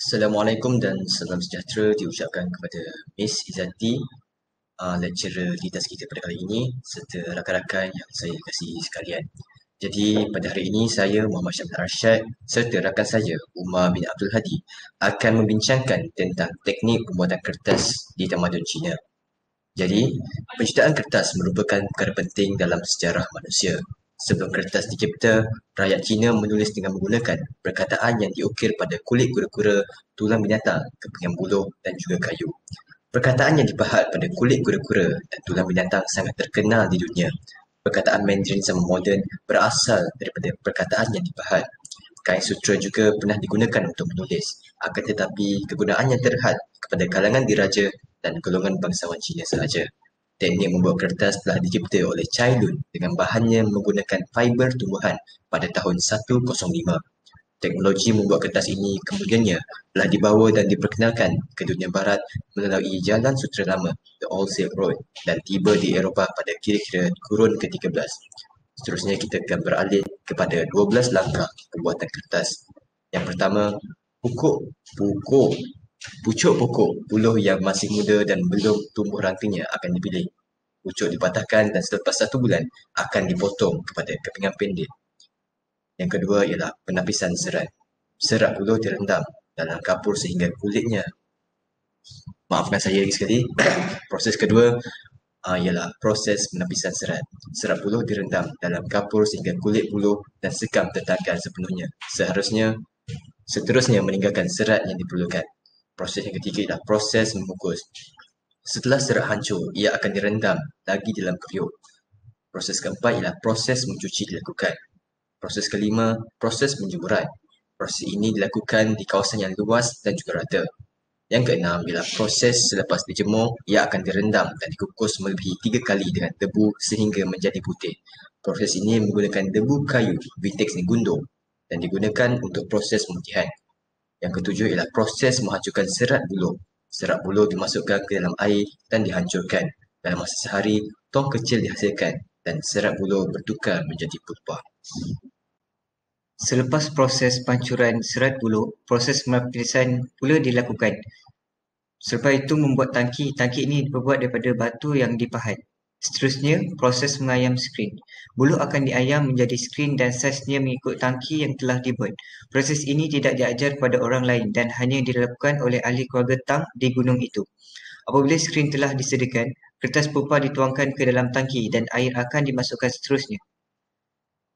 Assalamualaikum dan salam sejahtera diucapkan kepada Miss Izati, lecturer litas kita pada kali ini serta rakan-rakan yang saya kasihi sekalian. Jadi pada hari ini saya Muhammad Syamil Arsyad serta rakan saya Umar bin Abdul Hadi akan membincangkan tentang teknik pembuatan kertas di tamadun Cina. Jadi, penciptaan kertas merupakan perkara penting dalam sejarah manusia. Sebelum kertas dicipta, rakyat Cina menulis dengan menggunakan perkataan yang diukir pada kulit kura-kura, tulang binatang, kepingan buluh dan juga kayu. Perkataan yang dipahat pada kulit kura-kura dan tulang binatang sangat terkenal di dunia. Perkataan Mandarin zaman moden berasal daripada perkataan yang dipahat. Kain sutra juga pernah digunakan untuk menulis, akan tetapi kegunaannya terhad kepada kalangan diraja dan golongan bangsawan Cina sahaja. Teknik membuat kertas telah dicipta oleh Cai Lun dengan bahannya menggunakan fiber tumbuhan pada tahun 105. Teknologi membuat kertas ini kemudiannya telah dibawa dan diperkenalkan ke dunia barat melalui jalan sutera lama, The Old Silk Road, dan tiba di Eropah pada kira-kira kurun ke-13. Seterusnya kita akan beralih kepada 12 langkah pembuatan kertas. Yang pertama, pucuk pokok buluh yang masih muda dan belum tumbuh rantingnya akan dipilih. Pucuk dipatahkan dan selepas 1 bulan akan dipotong kepada kepingan pendek. Yang kedua ialah penapisan serat. Serat buluh direndam dalam kapur sehingga kulitnya. Maafkan saya lagi sekali. Proses kedua ialah proses penapisan serat. Serat buluh direndam dalam kapur sehingga kulit buluh dan sekam tertanggal sepenuhnya. Seterusnya meninggalkan serat yang diperlukan. Proses yang ketiga ialah proses mengukus. Setelah serat hancur, ia akan direndam lagi dalam periuk. Proses keempat ialah proses mencuci dilakukan. Proses kelima, proses penjemuran. Proses ini dilakukan di kawasan yang luas dan juga rata. Yang keenam ialah proses selepas dijemur, ia akan direndam dan dikukus melebihi 3 kali dengan debu sehingga menjadi putih. Proses ini menggunakan debu kayu, Vitex Negundo dan digunakan untuk proses pemutihan. Yang ketujuh ialah proses menghancurkan serat buluh. Serat buluh dimasukkan ke dalam air dan dihancurkan. Dalam masa sehari, tong kecil dihasilkan dan serat buluh bertukar menjadi pulpa. Selepas proses pancuran serat buluh, proses penapisan pula dilakukan. Selepas itu membuat tangki. Tangki ini dibuat daripada batu yang dipahat. Seterusnya, proses mengayam skrin. Buluh akan diayam menjadi skrin dan saiznya mengikut tangki yang telah dibuat. Proses ini tidak diajar kepada orang lain dan hanya dilakukan oleh ahli keluarga Tang di gunung itu. Apabila skrin telah disediakan, kertas pulpa dituangkan ke dalam tangki dan air akan dimasukkan seterusnya.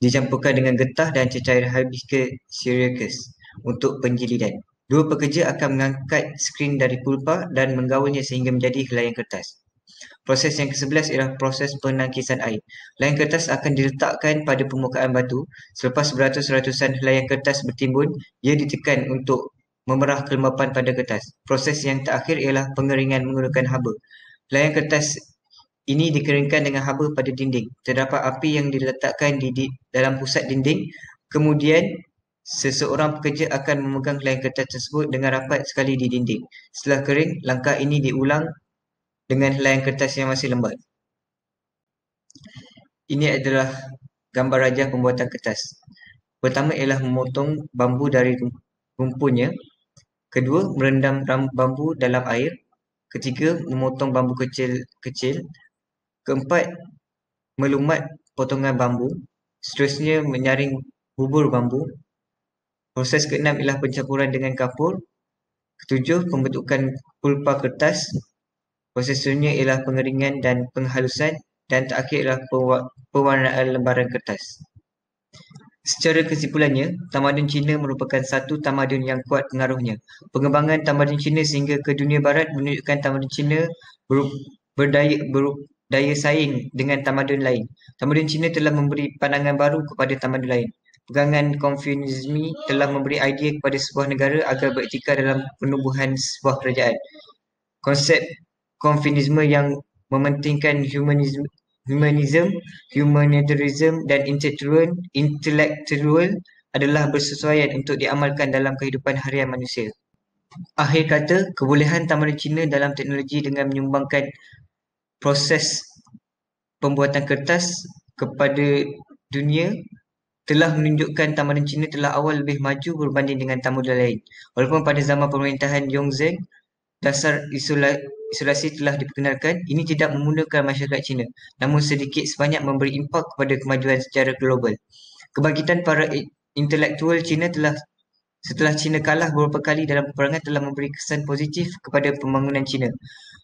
Dicampurkan dengan getah dan cecair hibiscus syriacus untuk penjilidan. Dua pekerja akan mengangkat skrin dari pulpa dan menggaulnya sehingga menjadi helaian kertas. Proses yang ke-11 ialah proses penangkisan air. Helaian kertas akan diletakkan pada permukaan batu. Selepas beratus-ratusan helaian kertas bertimbun, ia ditekan untuk memerah kelembapan pada kertas. Proses yang terakhir ialah pengeringan menggunakan haba. Helaian kertas ini dikeringkan dengan haba pada dinding. Terdapat api yang diletakkan di dalam pusat dinding. Kemudian, seseorang pekerja akan memegang helaian kertas tersebut dengan rapat sekali di dinding. Setelah kering, langkah ini diulang dengan helaian kertas yang masih lembat. Ini adalah gambar rajah pembuatan kertas. Pertama ialah memotong bambu dari rumpunnya. Kedua, merendam bambu dalam air. Ketiga, memotong bambu kecil-kecil. Keempat, melumat potongan bambu. Seterusnya, menyaring bubur bambu. Proses keenam ialah pencampuran dengan kapur. Ketujuh, pembentukan pulpa kertas. Proses seterusnya ialah pengeringan dan penghalusan. Dan terakhir ialah pewarnaan lembaran kertas. Secara kesimpulannya, tamadun Cina merupakan satu tamadun yang kuat pengaruhnya. Pengembangan tamadun Cina sehingga ke dunia barat menunjukkan tamadun Cina berdaya saing dengan tamadun lain. Tamadun Cina telah memberi pandangan baru kepada tamadun lain. Pegangan Konfusianisme telah memberi idea kepada sebuah negara agar beretika dalam penubuhan sebuah kerajaan. Konsep Konfusianisme yang mementingkan humanitarianism dan intelektual adalah bersesuaian untuk diamalkan dalam kehidupan harian manusia. Akhir kata, kebolehan tamadun Cina dalam teknologi dengan menyumbangkan proses pembuatan kertas kepada dunia telah menunjukkan tamadun Cina telah awal lebih maju berbanding dengan tamadun lain. Walaupun pada zaman pemerintahan Yongzheng, dasar isolasi telah diperkenalkan, ini tidak memunahkan masyarakat Cina, namun sedikit sebanyak memberi impak kepada kemajuan secara global. Kebangkitan para intelektual Cina setelah Cina kalah beberapa kali dalam peperangan telah memberi kesan positif kepada pembangunan Cina.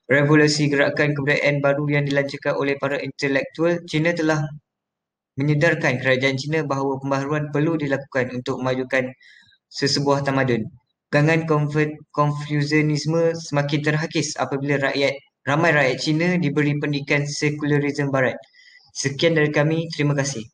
Revolusi gerakan kebudayaan baru yang dilancarkan oleh para intelektual Cina telah menyedarkan kerajaan Cina bahawa pembaharuan perlu dilakukan untuk memajukan sesebuah tamadun. Gangan Konfusianisme semakin terhakis apabila ramai rakyat Cina diberi pendidikan sekularisme barat. Sekian dari kami, terima kasih.